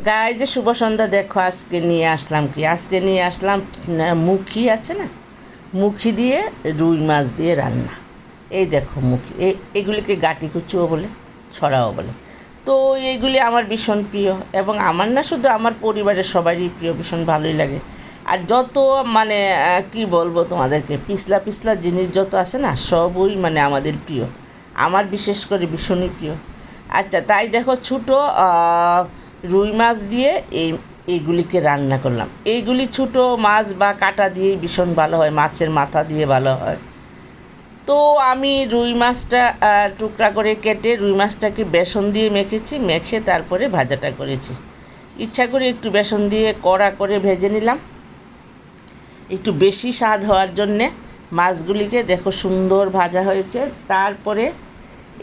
গায়ে যে শুভ সন্ধ্যা, দেখো আজকে নিয়ে আসলাম মুখি আছে না, মুখি দিয়ে রুই মাছ দিয়ে রান্না। এই দেখো মুখি, এগুলিকে গাটি কুচুও বলে, ছড়াও বলে। তো এইগুলি আমার ভীষণ প্রিয়, এবং আমার না শুধু আমার পরিবারের সবারই প্রিয়, ভীষণ ভালোই লাগে। আর যত মানে কি বলবো তোমাদেরকে, পিছলা পিছলা জিনিস যত আছে না, সবই মানে আমাদের প্রিয়, আমার বিশেষ করে ভীষণই প্রিয়। আচ্ছা, তাই দেখো ছোটো রুই মাছ দিয়ে এইগুলিকে রান্না করলাম। এইগুলি ছোটো মাছ বা কাটা দিয়েই ভীষণ ভালো হয়, মাছের মাথা দিয়ে ভালো হয়। তো আমি রুই মাছটা টুকরা করে কেটে রুই মাছটাকে বেসন দিয়ে মেখে তারপরে ভাজাটা করেছি। ইচ্ছা করে একটু বেসন দিয়ে কড়া করে ভেজে নিলাম, একটু বেশি স্বাদ হওয়ার জন্যে। মাছগুলিকে দেখো সুন্দর ভাজা হয়েছে। তারপরে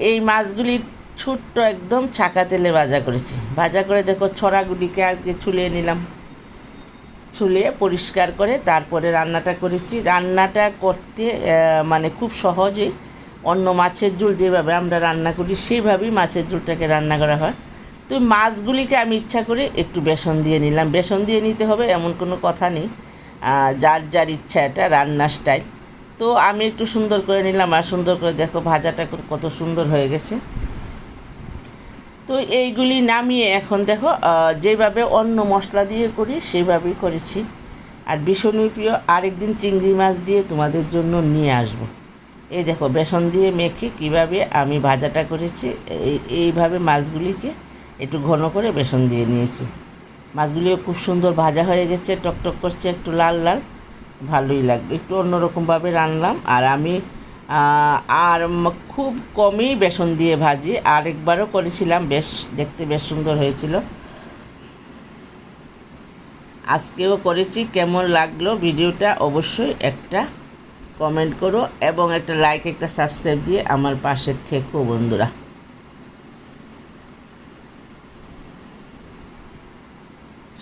এই মাছগুলি ছোট্ট একদম ছাকা তেলে ভাজা করে দেখো ছড়াগুলিকে আগে ছুলিয়ে নিলাম, ছুলিয়ে পরিষ্কার করে তারপরে রান্নাটা করেছি। রান্নাটা করতে মানে খুব সহজেই, অন্য মাছের ঝোল যেভাবে আমরা রান্না করি সেইভাবেই মাছের ঝোলটাকে রান্না করা হয়। তো মাছগুলিকে আমি ইচ্ছা করে একটু বেসন দিয়ে নিলাম। বেসন দিয়ে নিতে হবে এমন কোনো কথা নেই, যার যার ইচ্ছা, এটা রান্নার স্টাইল। তো আমি একটু সুন্দর করে নিলাম, আর সুন্দর করে দেখো ভাজাটা কত সুন্দর হয়ে গেছে। তো এইগুলি নামিয়ে এখন দেখো যেভাবে অন্য মশলা দিয়ে করি সেইভাবেই করেছি। আর ভীষণই প্রিয়, আরেকদিন চিংড়ি মাছ দিয়ে তোমাদের জন্য নিয়ে আসব। এই দেখো বেসন দিয়ে মেখে কীভাবে আমি ভাজাটা করেছি, এইভাবে মাছগুলিকে একটু ঘন করে বেসন দিয়ে নিয়েছি। মাছগুলিও খুব সুন্দর ভাজা হয়ে গেছে, টকটক করছে, একটু লাল লাল, ভালোই লাগবে। একটু অন্যরকমভাবে রান্নাম। আর আমি খুব কমই বেসন দিয়ে ভাজি, আরেকবারও করেছিলাম, দেখতে বেশ সুন্দর হয়েছিল। আজকেও করেছি। কেমন লাগলো ভিডিওটা অবশ্যই একটা কমেন্ট করো, এবং একটা লাইক, একটা সাবস্ক্রাইব দিয়ে আমার পাশে থেকো বন্ধুরা।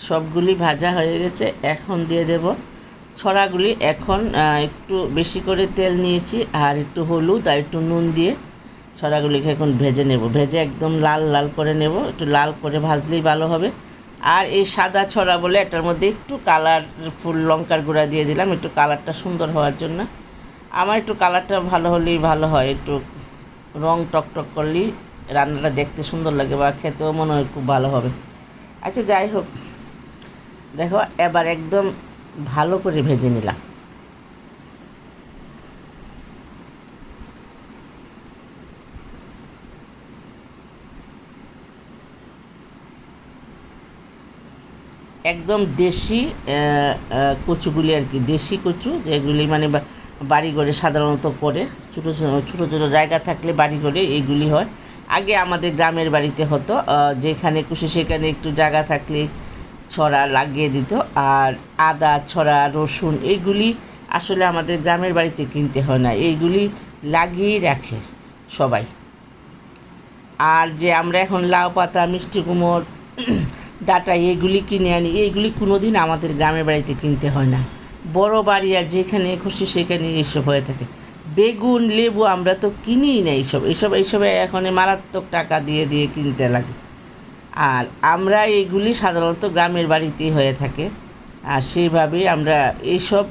সবগুলি ভাজা হয়ে গেছে, এখন দিয়ে দেব ছড়াগুলি। এখন একটু বেশি করে তেল নিয়েছি, আর একটু হলুদ আর একটু নুন দিয়ে ছড়াগুলিকে এখন ভেজে নেব। ভেজে একদম লাল লাল করে নেব, একটু লাল করে ভাজলেই ভালো হবে। আর এই সাদা ছড়া বলে এটার মধ্যে একটু কালারফুল লঙ্কার গুঁড়া দিয়ে দিলাম, একটু কালারটা সুন্দর হওয়ার জন্য। আমার একটু কালারটা ভালো হলেই ভালো হয়, একটু রং টকটক করলেই রান্নাটা দেখতে সুন্দর লাগে, বা খেতেও মনে হয় খুব ভালো হবে। আচ্ছা, যাই হোক, দেখো এবার একদম ভালো করে ভেজে নিলাম। একদম দেশি কচুগুলি আর কি, দেশি কচু যেগুলি মানে বাড়িঘরে সাধারণত করে, ছোটো ছোটো ছোটো জায়গা থাকলে বাড়িঘরে এইগুলি হয়। আগে আমাদের গ্রামের বাড়িতে হতো, যেখানে খুশি সেখানে একটু জায়গা থাকলে ছড়া লাগিয়ে দিত। আর আদা, ছড়া, রসুন এইগুলি আসলে আমাদের গ্রামের বাড়িতে কিনতে হয় না, এইগুলি লাগিয়েই রাখে সবাই। আর যে আমরা এখন লাউ পাতা, মিষ্টি কুমড়, ডাঁটা এইগুলি কিনে আনি, এইগুলি কোনো দিন আমাদের গ্রামের বাড়িতে কিনতে হয় না। বড় বাড়ি আর যেখানে খুশি সেখানে এইসব হয়ে থাকে। বেগুন, লেবু আমরা তো কিনিই না, এইসবে এখন মারাত্মক টাকা দিয়ে দিয়ে কিনতে লাগে। আর আমরা এইগুলি সাধারণত গ্রামের বাড়িতেই হয়ে থাকে, আর সেইভাবেই আমরা এইসব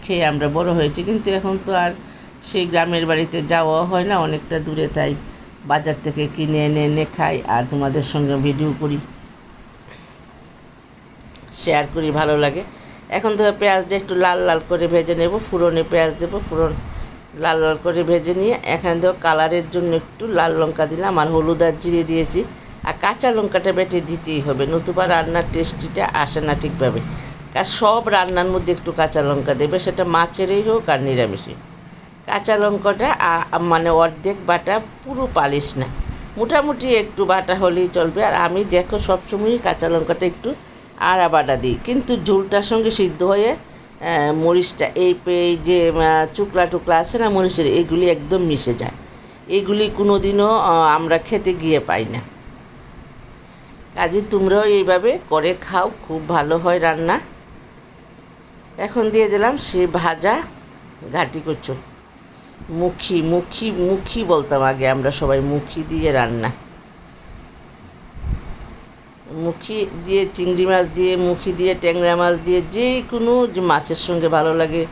খেয়ে আমরা বড় হয়েছি। কিন্তু এখন তো আর সেই গ্রামের বাড়িতে যাওয়া হয় না, অনেকটা দূরে, তাই বাজার থেকে কিনে এনে এনে খাই, আর তোমাদের সঙ্গে ভিডিও করি, শেয়ার করি, ভালো লাগে। এখন তো পেঁয়াজটা একটু লাল লাল করে ভেজে নেব, ফুরনে পেঁয়াজ দেবো, ফুরন লাল লাল করে ভেজে নিয়ে এখানে দেবো কালারের জন্য একটু লাল লঙ্কা দিলাম, আর হলুদ আর জিরে দিয়েছি। আর কাঁচা লঙ্কাটা বেটে দিতেই হবে, নতুবা রান্নার টেস্টিটা আসে না ঠিকভাবে। আর সব রান্নার মধ্যে একটু কাঁচা লঙ্কা দেবে, সেটা মাছেরই হোক আর নিরামিষই। কাঁচা লঙ্কাটা মানে অর্ধেক বাটা, পুরো পালিশ না, মোটামুটি একটু বাটা হলেই চলবে। আর আমি দেখো সবসময়ই কাঁচা লঙ্কাটা একটু আড়া বাটা দিই, কিন্তু ঝোলটার সঙ্গে সিদ্ধ হয়ে মরিচটা এই যে টুকরা টুকরা আছে না মরিচের, এইগুলি একদম মিশে যায়। এইগুলি কোনো দিনও আমরা খেতে গিয়ে পাই না। কাজে তোমরাও এইভাবে করে খাও, খুব ভালো হয় রান্না। এখন দিয়ে দিলাম সে ভাজা ঘাটি কচু, মুখি বলতাম আগে আমরা সবাই, মুখি দিয়ে রান্না। মুখি দিয়ে চিংড়ি মাছ দিয়ে, মুখি দিয়ে ট্যাংরা মাছ দিয়ে, যে কোনো যে মাছের সঙ্গে ভালো লাগে,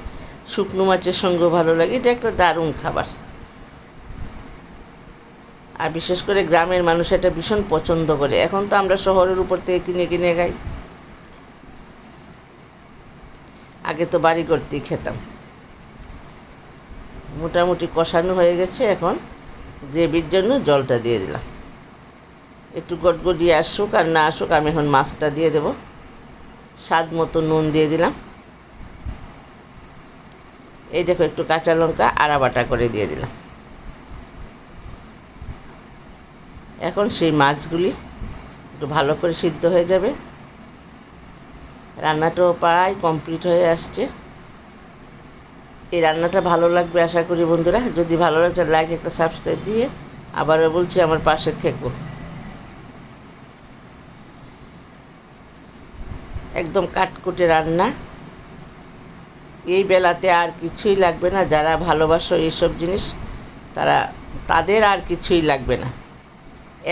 শুকনো মাছের সঙ্গেও ভালো লাগে। এটা একটা দারুণ খাবার। আর বিশেষ করে গ্রামের মানুষ এটা ভীষণ পছন্দ করে। এখন তো আমরা শহরের উপর থেকে কিনে কিনে খাই, আগে তো বাড়ি করতেই খেতাম। মোটামুটি কষানো হয়ে গেছে, এখন গ্রেভির জন্য জলটা দিয়ে দিলাম। একটু গটগটিয়ে আসুক আর না আসুক, আমি এখন মাছটা দিয়ে দেব। স্বাদ মতো নুন দিয়ে দিলাম। এই দেখো, একটু কাঁচা লঙ্কা আড়া বাটা করে দিয়ে দিলাম। এখন সেই মাছগুলি একটু ভালো করে সিদ্ধ হয়ে যাবে। রান্নাটাও প্রায় কমপ্লিট হয়ে আসছে। এই রান্নাটা ভালো লাগবে আশা করি বন্ধুরা। যদি ভালো লাগে একটা লাইক, একটা সাবস্ক্রাইব দিয়ে আবারও বলছি আমার পাশে থেকো। একদম কাটকুটে রান্না, এই বেলাতে আর কিছুই লাগবে না। যারা ভালোবাসো এইসব জিনিস, তাদের আর কিছুই লাগবে না,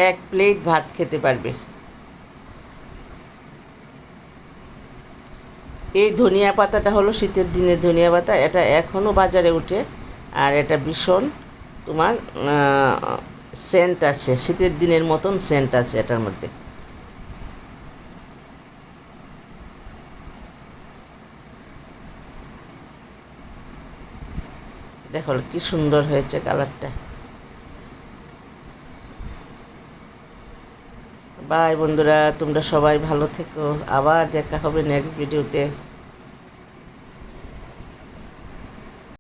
এক প্লেট ভাত খেতে পারবে। এই ধনিয়া পাতাটা হলো শীতের দিনের ধনিয়া পাতা। এটা এখনও বাজারে ওঠে, আর এটা ভীষণ তোমার সেন্ট আছে, শীতের দিনের মতন সেন্ট আছে এটার মধ্যে। দেখো কি সুন্দর হয়েছে কালারটা। বাই বন্ধুরা, তোমরা সবাই ভালো থেকো। আবার দেখা হবে নেক্সট ভিডিওতে।